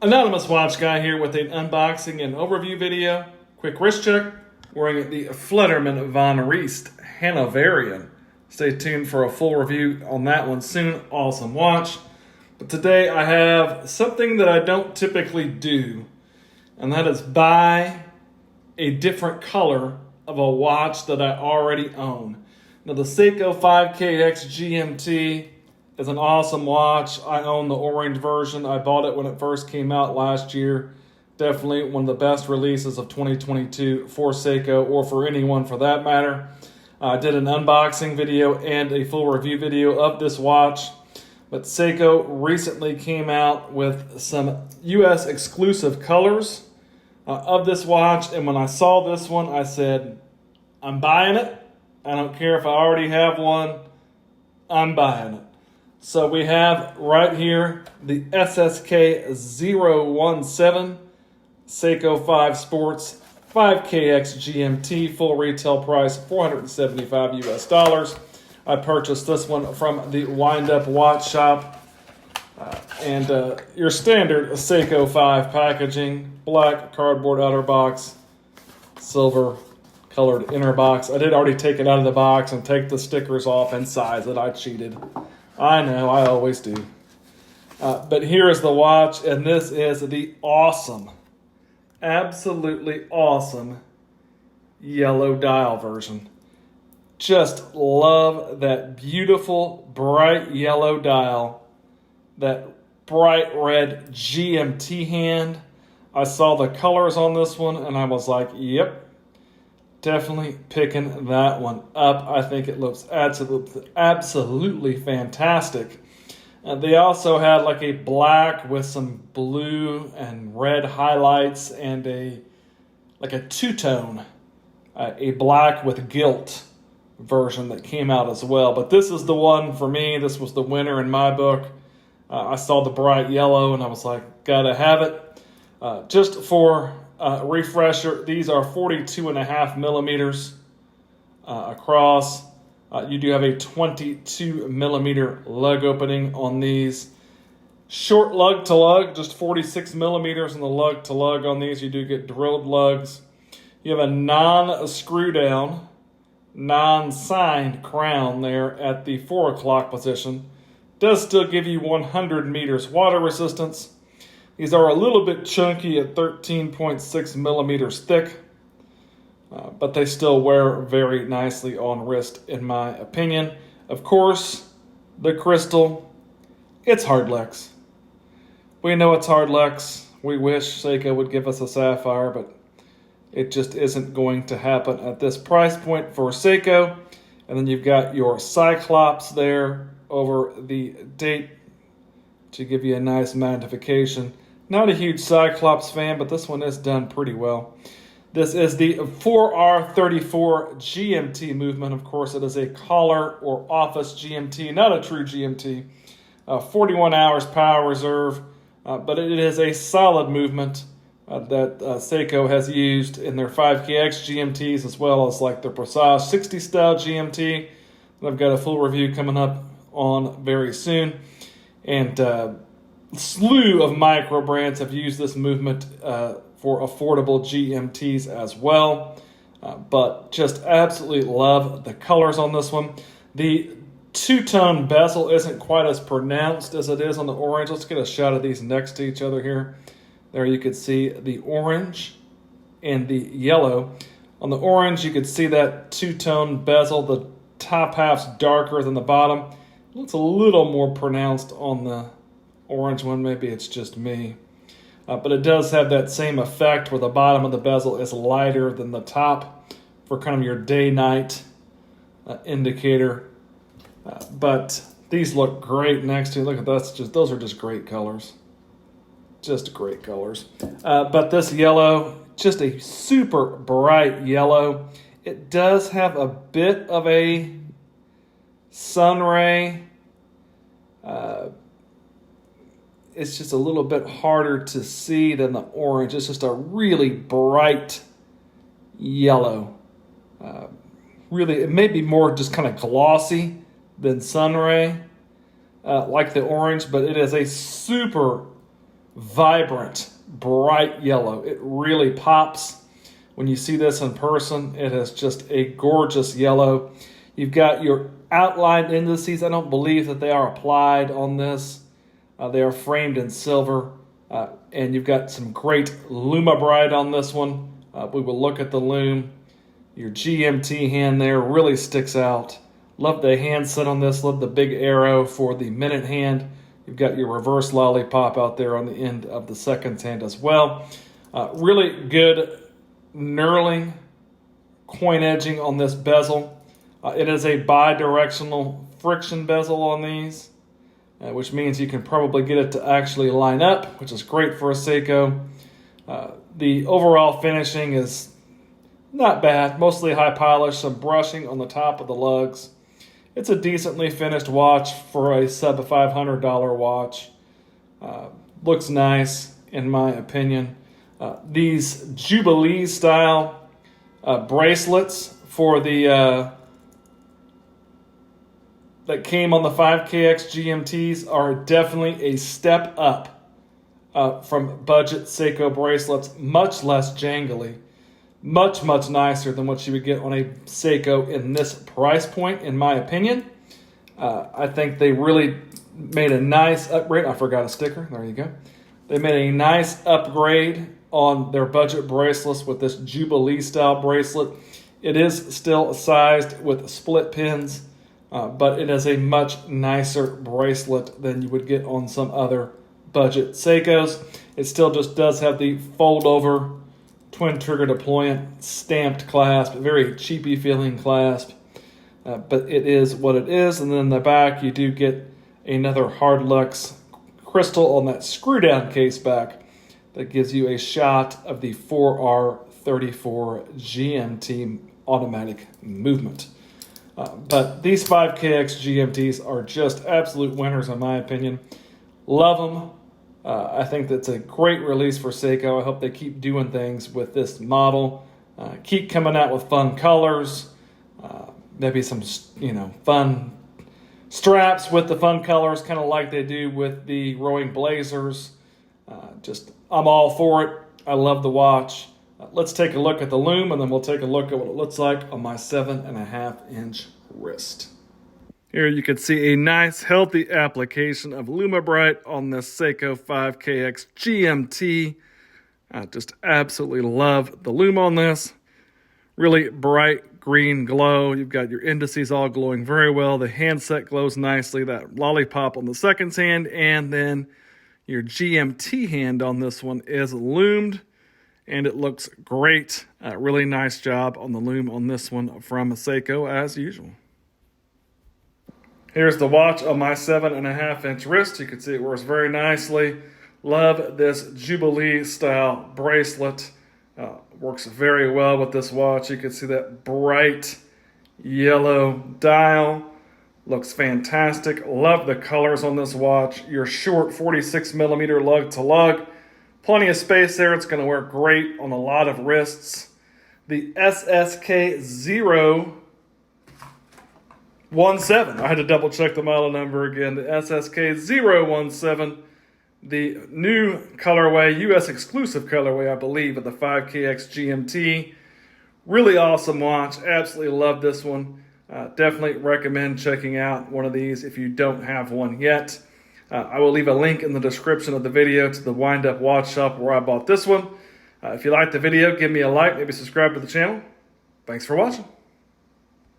Anonymous Watch Guy here with an unboxing and overview video. Quick wrist check. Wearing the Flutterman Von Riest Hanoverian. Stay tuned for a full review on that one soon. Awesome watch. But today I have something that I don't typically do, and that is buy a different color of a watch that I already own. Now the Seiko 5KX GMT is an awesome watch. I own the orange version. I bought it when it first came out last year. Definitely one of the best releases of 2022 for Seiko, or for anyone for that matter. I did an unboxing video and a full review video of this watch. But Seiko recently came out with some US exclusive colors of this watch. And when I saw this one, I said, I'm buying it. I don't care if I already have one. I'm buying it. So we have right here the SSK017 Seiko 5 Sports 5KX GMT, full retail price $475 US. I purchased this one from the Wind Up Watch Shop. And your standard Seiko 5 packaging, black cardboard outer box, silver colored inner box. I did already take it out of the box and take the stickers off and size it. I cheated. I know, I always do. But here is the watch, and this is the awesome, absolutely awesome yellow dial version. Just love that beautiful, bright yellow dial, that bright red GMT hand. I saw the colors on this one, and I was like, yep, definitely picking that one up. I think it looks absolutely fantastic. They also had like a black with some blue and red highlights, and a two-tone, a black with gilt version that came out as well. But this is the one for me. This was the winner in my book. I saw the bright yellow and I was like, gotta have it. Just for refresher, these are 42.5 millimeters across. You do have a 22 millimeter lug opening on these. Short lug to lug, just 46 millimeters in the lug to lug on these. You do get drilled lugs. You have a non-screw down, non-signed crown there at the 4 o'clock position. Does still give you 100 meters water resistance. These are a little bit chunky at 13.6 millimeters thick, but they still wear very nicely on wrist, in my opinion. Of course, the crystal, it's Hardlex. We know it's Hardlex. We wish Seiko would give us a sapphire, but it just isn't going to happen at this price point for Seiko. And then you've got your Cyclops there over the date to give you a nice magnification. Not a huge Cyclops fan, but this one is done pretty well. This is the 4R34 GMT movement. Of course, it is a collar or office GMT, not a true GMT. 41 hours power reserve, but it is a solid movement that Seiko has used in their 5KX GMTs, as well as like their Presage 60 style GMT. I've got a full review coming up on very soon. And slew of micro brands have used this movement for affordable GMTs as well. But just absolutely love the colors on this one. The two-tone bezel isn't quite as pronounced as it is on the orange. Let's get a shot of these next to each other here. There you can see the orange and the yellow. On the orange, you can see that two-tone bezel. The top half's darker than the bottom. It looks a little more pronounced on the orange one. Maybe it's just me. But it does have that same effect where the bottom of the bezel is lighter than the top for kind of your day-night indicator. But these look great next to. Look at that. Those are just great colors. Just great colors. But this yellow, just a super bright yellow. It does have a bit of a sun ray. It's just a little bit harder to see than the orange. It's just a really bright yellow. Really, it may be more just kind of glossy than sun ray, like the orange, but it is a super vibrant, bright yellow. It really pops when you see this in person. It is just a gorgeous yellow. You've got your outlined indices. I don't believe that they are applied on this. They are framed in silver. And you've got some great Lume bright on this one. We will look at the Lume. Your GMT hand there really sticks out. Love the hand set on this. Love the big arrow for the minute hand. You've got your reverse lollipop out there on the end of the second hand as well. Really good knurling coin edging on this bezel. It is a bi-directional friction bezel on these, which means you can probably get it to actually line up, which is great for a Seiko. The overall finishing is not bad, mostly high polish, some brushing on the top of the lugs. It's a decently finished watch for a sub-$500 watch. Looks nice, in my opinion. These Jubilee style bracelets for the that came on the 5KX GMTs are definitely a step up from budget Seiko bracelets, much less jangly. Much nicer than what you would get on a Seiko in this price point, in my opinion. I think they really made a nice upgrade. I forgot a sticker. There you go. They made a nice upgrade on their budget bracelets with this Jubilee style bracelet. It is still sized with split pins, but it is a much nicer bracelet than you would get on some other budget Seikos. It still just does have the fold over twin trigger deployant stamped clasp, very cheapy feeling clasp, but it is what it is. And then in the back you do get another hard lux crystal on that screw down case back that gives you a shot of the 4R34 GMT automatic movement. But these 5KX GMTs are just absolute winners in my opinion. Love them. I think that's a great release for Seiko. I hope they keep doing things with this model. Keep coming out with fun colors. Maybe some, fun straps with the fun colors, kind of like they do with the Rowing Blazers. I'm all for it. I love the watch. Let's take a look at the Lume, and then we'll take a look at what it looks like on my 7.5-inch wrist. Here you can see a nice, healthy application of Lume Bright on this Seiko 5KX GMT. I just absolutely love the Lume on this. Really bright green glow. You've got your indices all glowing very well. The handset glows nicely. That lollipop on the second hand, and then your GMT hand on this one is lumed, and it looks great. Really nice job on the Lume on this one from Seiko as usual. Here's the watch on my 7.5-inch wrist. You can see it works very nicely. Love this Jubilee style bracelet. Works very well with this watch. You can see that bright yellow dial. Looks fantastic. Love the colors on this watch. Your short 46mm lug to lug. Plenty of space there. It's going to work great on a lot of wrists. The SSK017. I had to double check the model number again. The SSK017, the new colorway, US exclusive colorway, I believe, of the 5KX GMT. Really awesome watch. Absolutely love this one. Definitely recommend checking out one of these if you don't have one yet. I will leave a link in the description of the video to the Wind Up Watch Shop where I bought this one. If you liked the video, give me a like, maybe subscribe to the channel. Thanks for watching.